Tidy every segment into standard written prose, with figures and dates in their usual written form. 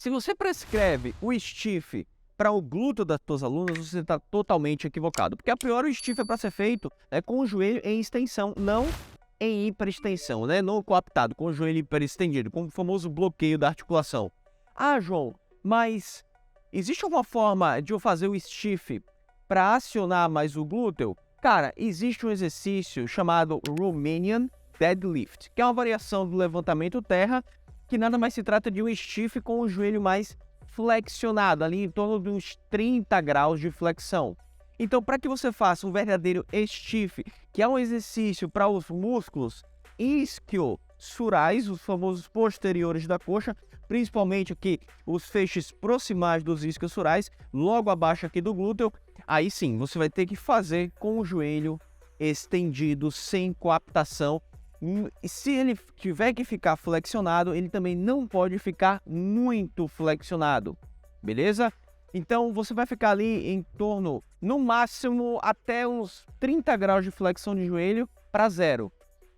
Se você prescreve o stiff para o glúteo das suas alunas, você está totalmente equivocado. Porque a priori o stiff é para ser feito com o joelho em extensão, não em hiperextensão, né? Não coaptado, com o joelho hiperestendido, com o famoso bloqueio da articulação. Ah, João, mas existe alguma forma de eu fazer o stiff para acionar mais o glúteo? Cara, existe um exercício chamado Romanian Deadlift, que é uma variação do levantamento terra, que nada mais se trata de um stiff com o joelho mais flexionado, ali em torno de uns 30 graus de flexão. Então, para que você faça um verdadeiro stiff, que é um exercício para os músculos isquiosurais, os famosos posteriores da coxa, principalmente aqui os feixes proximais dos isquiosurais, logo abaixo aqui do glúteo, aí sim, você vai ter que fazer com o joelho estendido, sem coaptação. E se ele tiver que ficar flexionado, ele também não pode ficar muito flexionado, beleza? Então você vai ficar ali em torno, no máximo, até uns 30 graus de flexão de joelho para zero.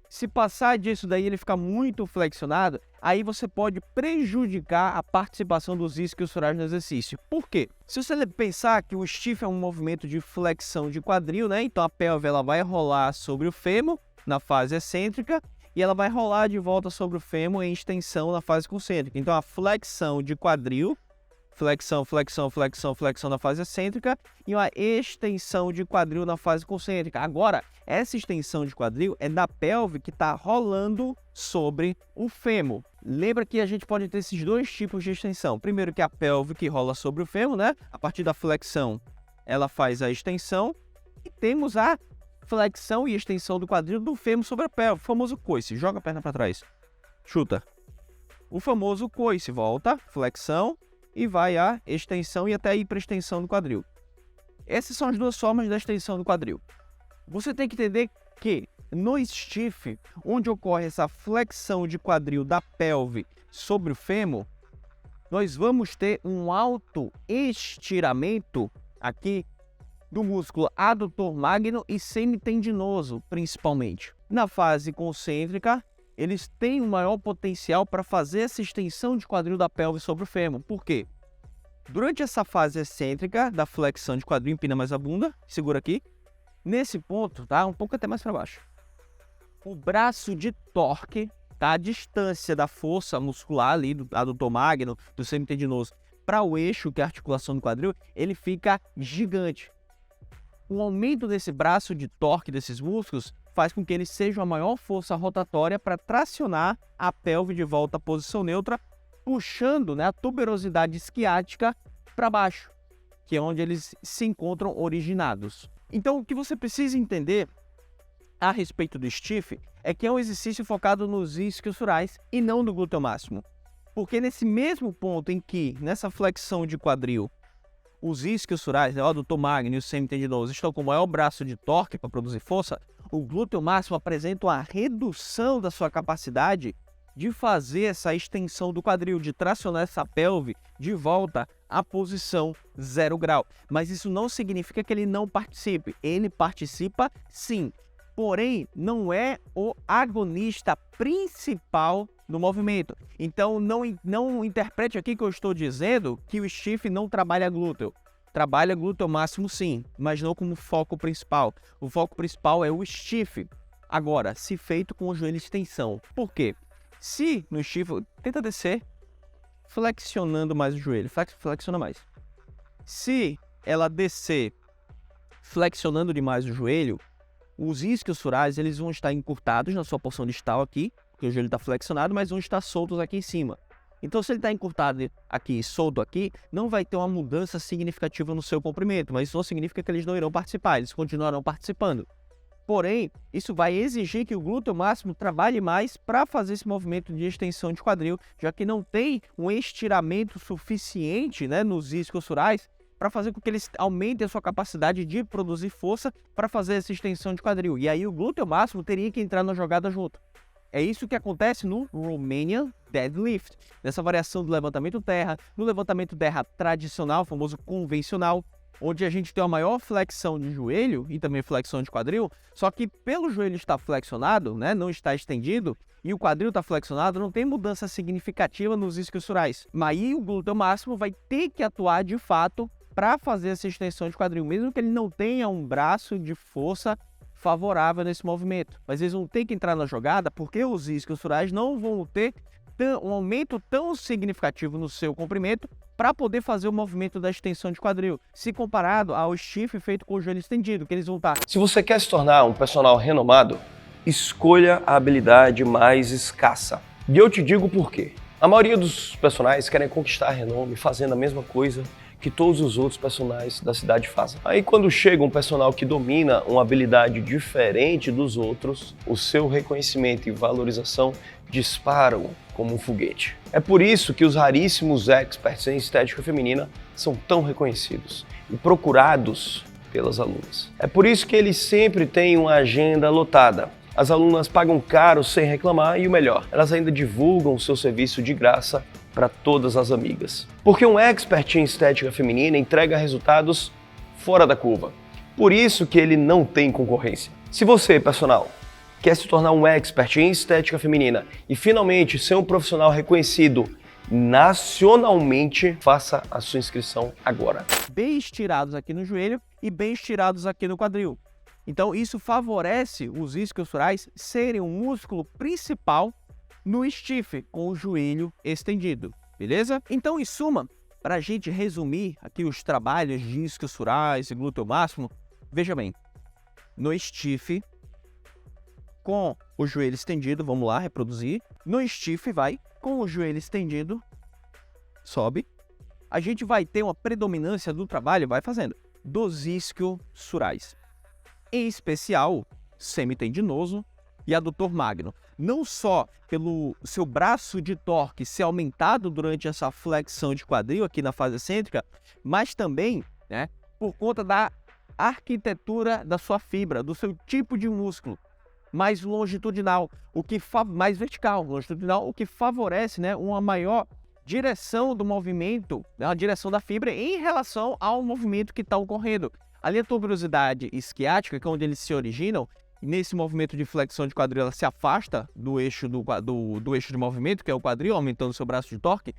Se passar disso daí ele ficar muito flexionado, aí você pode prejudicar a participação dos isquiosurais no exercício. Por quê? Se você pensar que o stiff é um movimento de flexão de quadril, né? Então a pelve ela vai rolar sobre o fêmur na fase excêntrica e ela vai rolar de volta sobre o fêmur em extensão na fase concêntrica. Então a flexão de quadril, flexão, flexão, flexão, flexão na fase excêntrica e uma extensão de quadril na fase concêntrica. Agora, essa extensão de quadril é da pelve que está rolando sobre o fêmur. Lembra que a gente pode ter esses dois tipos de extensão. Primeiro que a pelve que rola sobre o fêmur, né? A partir da flexão, ela faz a extensão. E temos a flexão e extensão do quadril do fêmur sobre a pelve, o famoso coice. Joga a perna para trás, chuta. O famoso coice, volta, flexão e vai a extensão e até a hiperextensão do quadril. Essas são as duas formas da extensão do quadril. Você tem que entender que no stiff, onde ocorre essa flexão de quadril da pelve sobre o fêmur, nós vamos ter um alto estiramento aqui do músculo adutor magno e semitendinoso, principalmente. Na fase concêntrica, eles têm um maior potencial para fazer essa extensão de quadril da pelve sobre o fêmur. Por quê? Durante essa fase excêntrica da flexão de quadril, empina mais a bunda, segura aqui. Nesse ponto, tá? Um pouco até mais para baixo. O braço de torque, tá? A distância da força muscular ali, do adutor magno, do semitendinoso, para o eixo, que é a articulação do quadril, ele fica gigante. O aumento desse braço de torque desses músculos faz com que eles sejam a maior força rotatória para tracionar a pelve de volta à posição neutra, puxando, né, a tuberosidade isquiática para baixo, que é onde eles se encontram originados. Então, o que você precisa entender a respeito do stiff é que é um exercício focado nos isquiosurais e não no glúteo máximo. Porque nesse mesmo ponto em que, nessa flexão de quadril, os isquiosurais, né, o adutor magno e o semitendinoso estão com o maior braço de torque para produzir força, o glúteo máximo apresenta uma redução da sua capacidade de fazer essa extensão do quadril, de tracionar essa pelve de volta à posição 0 grau. Mas isso não significa que ele não participe. Ele participa sim, porém não é o agonista principal do movimento. Então não interprete aqui que eu estou dizendo que o stiff não trabalha glúteo. Trabalha glúteo máximo sim, mas não como foco principal. O foco principal é o stiff. Agora, se feito com o joelho em extensão. Por quê? Se no stiff, tenta descer, flexionando mais o joelho. Flexiona mais. Se ela descer, flexionando demais o joelho, os isquiosurais eles vão estar encurtados na sua porção distal aqui, porque o joelho está flexionado, mas vão estar soltos aqui em cima. Então, se ele está encurtado aqui e solto aqui, não vai ter uma mudança significativa no seu comprimento, mas isso não significa que eles não irão participar, eles continuarão participando. Porém, isso vai exigir que o glúteo máximo trabalhe mais para fazer esse movimento de extensão de quadril, já que não tem um estiramento suficiente, né, nos isquiosurais para fazer com que eles aumentem a sua capacidade de produzir força para fazer essa extensão de quadril. E aí o glúteo máximo teria que entrar na jogada junto. É isso que acontece no Romanian Deadlift, nessa variação do levantamento terra, no levantamento terra tradicional, famoso convencional, onde a gente tem uma maior flexão de joelho e também flexão de quadril, só que pelo joelho estar flexionado, né, não está estendido, e o quadril está flexionado, não tem mudança significativa nos isquiosurais. Mas aí o glúteo máximo vai ter que atuar de fato para fazer essa extensão de quadril, mesmo que ele não tenha um braço de força favorável nesse movimento. Mas eles vão ter que entrar na jogada porque os isquiosurais não vão ter um aumento tão significativo no seu comprimento para poder fazer o movimento da extensão de quadril, se comparado ao stiff feito com o joelho estendido, que eles vão estar. Se você quer se tornar um personal renomado, escolha a habilidade mais escassa. E eu te digo por quê. A maioria dos personagens querem conquistar renome fazendo a mesma coisa que todos os outros personagens da cidade fazem. Aí quando chega um personal que domina uma habilidade diferente dos outros, o seu reconhecimento e valorização disparam como um foguete. É por isso que os raríssimos experts em estética feminina são tão reconhecidos e procurados pelas alunas. É por isso que eles sempre têm uma agenda lotada. As alunas pagam caro sem reclamar e o melhor, elas ainda divulgam o seu serviço de graça para todas as amigas. Porque um expert em estética feminina entrega resultados fora da curva. Por isso que ele não tem concorrência. Se você, personal, quer se tornar um expert em estética feminina e finalmente ser um profissional reconhecido nacionalmente, faça a sua inscrição agora. Bem estirados aqui no joelho e bem estirados aqui no quadril. Então isso favorece os isquiosurais serem o músculo principal no stiff, com o joelho estendido, beleza? Então, em suma, para a gente resumir aqui os trabalhos de isquiosurais e glúteo máximo, veja bem, no stiff, com o joelho estendido, vamos lá, reproduzir. No stiff, vai, com o joelho estendido, sobe. A gente vai ter uma predominância do trabalho, vai fazendo, dos isquiosurais. Em especial, semitendinoso e adutor magno. Não só pelo seu braço de torque ser aumentado durante essa flexão de quadril aqui na fase excêntrica, mas também, né, por conta da arquitetura da sua fibra, do seu tipo de músculo, mais longitudinal, mais vertical, longitudinal, o que favorece, né, uma maior direção do movimento, né, a direção da fibra em relação ao movimento que está ocorrendo. Ali a tuberosidade isquiática, que é onde eles se originam, nesse movimento de flexão de quadril, ela se afasta do eixo do eixo de movimento, que é o quadril, aumentando o seu braço de torque.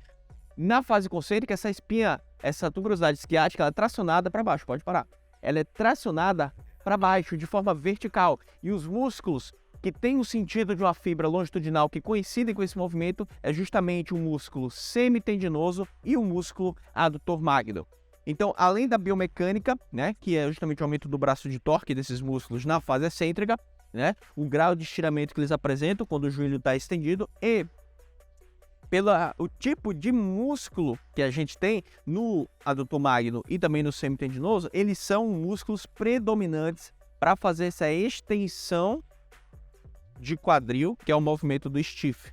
Na fase concêntrica, essa espinha, essa tuberosidade isquiática, ela é tracionada para baixo, pode parar. Ela é tracionada para baixo, de forma vertical. E os músculos que têm o sentido de uma fibra longitudinal que coincidem com esse movimento é justamente o músculo semitendinoso e o músculo adutor magno. Então, além da biomecânica, né, que é justamente o aumento do braço de torque desses músculos na fase excêntrica, né, o grau de estiramento que eles apresentam quando o joelho está estendido e o tipo de músculo que a gente tem no adutor magno e também no semitendinoso, eles são músculos predominantes para fazer essa extensão de quadril, que é o movimento do stiff.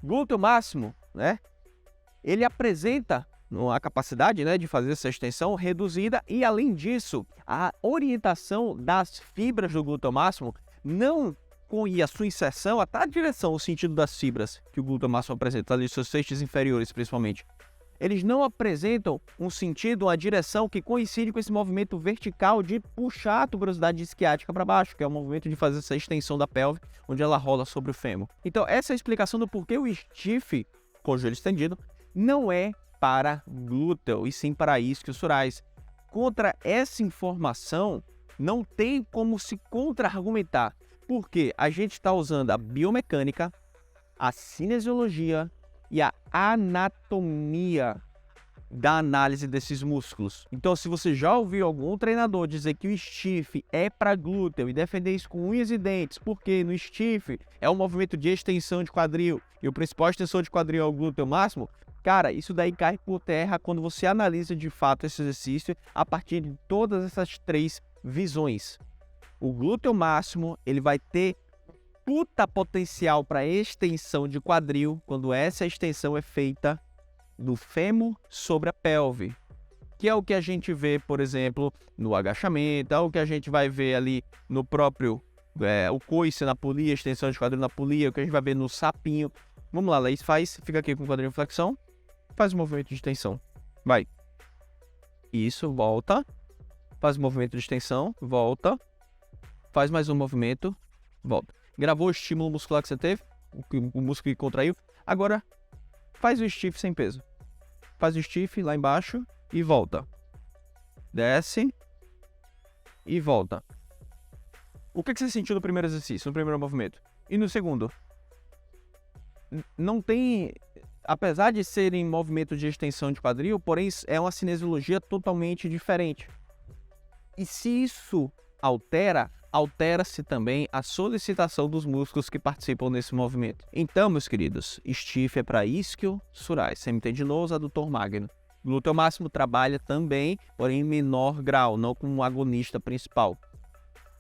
Glúteo máximo, né, ele apresenta a capacidade, né, de fazer essa extensão reduzida e, além disso, a orientação das fibras do glúteo máximo e a sua inserção, até a direção, o sentido das fibras que o glúteo máximo apresenta, ali seus feixes inferiores principalmente, eles não apresentam um sentido, uma direção que coincide com esse movimento vertical de puxar a tuberosidade isquiática para baixo, que é o movimento de fazer essa extensão da pelve, onde ela rola sobre o fêmur. Então, essa é a explicação do porquê o stiff, com o joelho estendido, não é para glúteo e sim para isquiosurais. Contra essa informação, não tem como se contra-argumentar, porque a gente está usando a biomecânica, a cinesiologia e a anatomia da análise desses músculos. Então, se você já ouviu algum treinador dizer que o stiff é para glúteo e defender isso com unhas e dentes, porque no stiff é um movimento de extensão de quadril e o principal extensor de quadril é o glúteo máximo, cara, isso daí cai por terra quando você analisa de fato esse exercício a partir de todas essas três visões. O glúteo máximo, ele vai ter puta potencial para extensão de quadril quando essa extensão é feita do fêmur sobre a pelve, que é o que a gente vê, por exemplo, no agachamento, é o que a gente vai ver ali no próprio o coice na polia, extensão de quadril na polia, o que a gente vai ver no sapinho. Vamos lá, Laís, fica aqui com o quadril em flexão. Faz o movimento de extensão. Vai. Isso, volta. Faz um movimento de extensão, volta. Faz mais um movimento, volta. Gravou o estímulo muscular que você teve, o músculo que contraiu. Agora, faz o stiff sem peso. Faz o stiff lá embaixo e volta. Desce e volta. O que você sentiu no primeiro exercício, no primeiro movimento? E no segundo? Não tem... Apesar de serem movimentos de extensão de quadril, porém é uma cinesiologia totalmente diferente. E se isso altera-se também a solicitação dos músculos que participam desse movimento. Então, meus queridos, stiff é para isquio, surais, semitendinoso, adutor magno. Glúteo máximo trabalha também, porém em menor grau, não como agonista principal.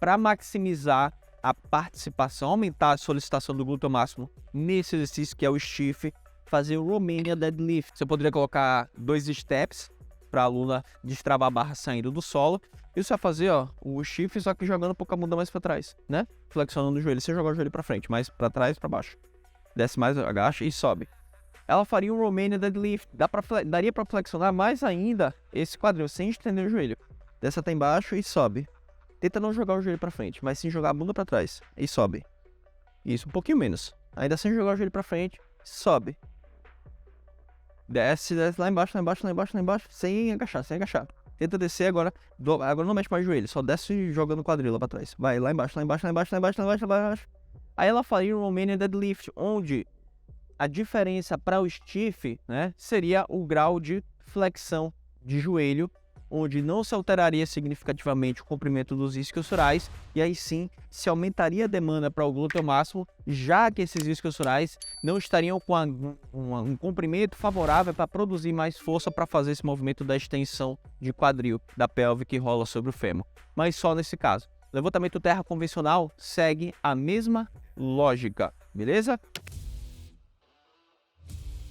Para maximizar a participação, aumentar a solicitação do glúteo máximo nesse exercício que é o stiff, fazer o Romanian Deadlift. Você poderia colocar 2 steps para a aluna destravar a barra saindo do solo. E você vai fazer, ó, o stiff, só que jogando um pouco a bunda mais para trás, né? Flexionando o joelho. Você jogar o joelho para frente, mais para trás e para baixo. Desce mais, agacha e sobe. Ela faria um Romanian Deadlift. Daria para flexionar mais ainda esse quadril, sem estender o joelho. Desce até embaixo e sobe. Tenta não jogar o joelho para frente, mas sim jogar a bunda para trás. E sobe. Isso, um pouquinho menos. Ainda sem jogar o joelho para frente, sobe. Desce lá embaixo, lá embaixo, lá embaixo, lá embaixo, sem agachar, sem agachar. Tenta descer agora, agora não mexe mais o joelho, só desce jogando o quadril lá pra trás. Vai, lá embaixo, lá embaixo, lá embaixo, lá embaixo, lá embaixo, lá embaixo. Aí ela faria um Romanian Deadlift, onde a diferença para o stiff, né, seria o grau de flexão de joelho, onde não se alteraria significativamente o comprimento dos isquiosurais, e aí sim se aumentaria a demanda para o glúteo máximo, já que esses isquiosurais não estariam com um comprimento favorável para produzir mais força para fazer esse movimento da extensão de quadril da pelve que rola sobre o fêmur. Mas só nesse caso. O levantamento terra convencional segue a mesma lógica, beleza?